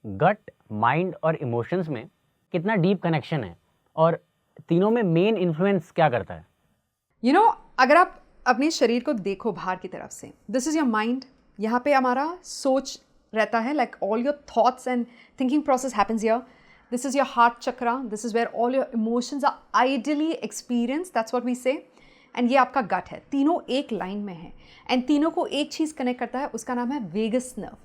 गट, mind और emotions में कितना डीप कनेक्शन है और तीनों में मेन इन्फ्लुएंस क्या करता है? अगर आप अपने शरीर को देखो बाहर की तरफ से, दिस इज़ योर माइंड. यहाँ पे हमारा सोच रहता है, like all your thoughts and thinking process happens here. This is your heart chakra. This is where all your emotions are ideally experience. That's what we say. And ये आपका गट है. तीनों एक लाइन में है एंड तीनों को एक चीज़ कनेक्ट करता है, उसका नाम है वेगस नर्व.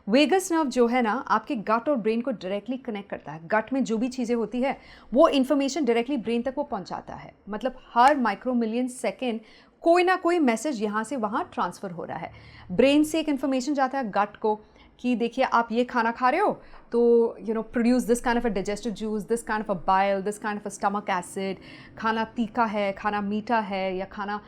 वेगस नर्व जो है ना, आपके गट और ब्रेन को डायरेक्टली कनेक्ट करता है. गट में जो भी चीज़ें होती है वो इन्फॉर्मेशन डायरेक्टली ब्रेन तक वो पहुंचाता है. मतलब हर माइक्रो मिलियन सेकेंड कोई ना कोई मैसेज यहाँ से वहाँ ट्रांसफ़र हो रहा है. ब्रेन से एक इन्फॉर्मेशन जाता है गट को कि देखिए आप ये खाना खा रहे हो तो produce this kind of a digestive juice, this kind of a bile, this kind of a stomach acid. खाना तीखा है, खाना मीठा है, या खाना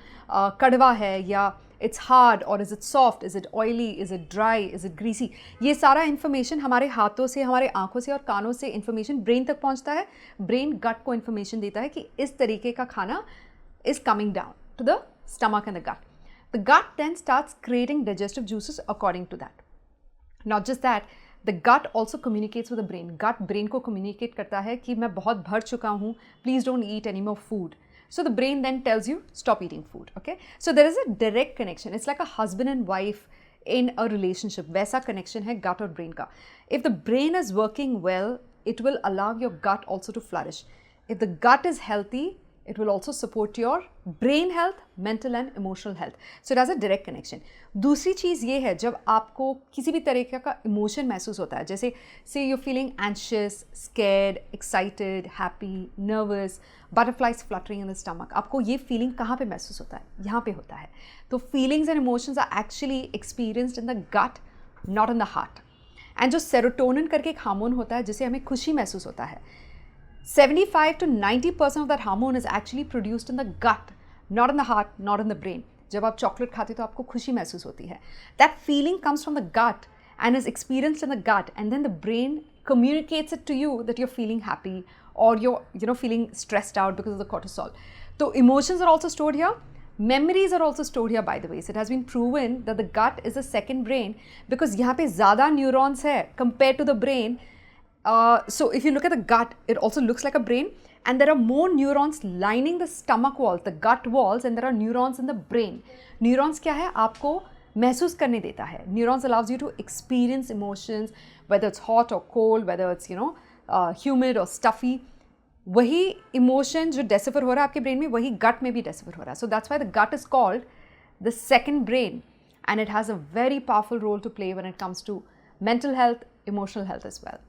कड़वा है, या इट्स हार्ड और is it soft, is it oily, is it dry, is it greasy. ये सारा इन्फॉर्मेशन हमारे हाथों से, हमारे आंखों से और कानों से इन्फॉर्मेशन ब्रेन तक पहुंचता है. ब्रेन गट को इन्फॉर्मेशन देता है कि इस तरीके का खाना is coming down to the stomach and the gut. The gut then starts creating digestive juices according to that. Not just that, the gut also communicates with the brain. Gut brain को communicate करता है कि मैं बहुत भर चुका हूँ, please don't eat any more food. So the brain then tells you stop eating food. Okay, so there is a direct connection. It's like a husband and wife in a relationship. वैसा connection है gut और brain का. If the brain is working well, it will allow your gut also to flourish. If the gut is healthy, it will also support your brain health, mental and emotional health. So it has a direct connection. दूसरी चीज़ ये है, जब आपको किसी भी तरीके का emotion महसूस होता है, जैसे से you feeling anxious, scared, excited, happy, nervous, butterflies fluttering in the stomach, आपको ये फीलिंग कहाँ पे महसूस होता है? यहाँ पे होता है. तो feelings and emotions are actually experienced in the gut, not in the heart. And जो सेरोटोनिन करके एक हार्मोन होता है जिससे हमें खुशी महसूस होता है, 75 to 90% of that hormone is actually produced in the gut, not in the heart, not in the brain. जब आप चॉकलेट खाते हो तो आपको खुशी महसूस होती है. That feeling comes from the gut and is experienced in the gut, and then the brain communicates it to you that you're feeling happy or you're feeling stressed out because of the cortisol. So emotions are also stored here. Memories are also stored here, by the way. So it has been proven that the gut is a second brain because यहाँ पे ज़्यादा neurons है compared to the brain. So if you look at the gut, it also looks like a brain, and there are more neurons lining the stomach walls, the gut walls, and there are neurons in the brain. Neurons क्या है? आपको महसूस करने देता है. Neurons allows you to experience emotions, whether it's hot or cold, whether it's humid or stuffy. वही emotion जो decipher हो रहा है आपके brain में, वही gut में भी decipher हो रहा है. So that's why the gut is called the second brain, and it has a very powerful role to play when it comes to mental health, emotional health as well.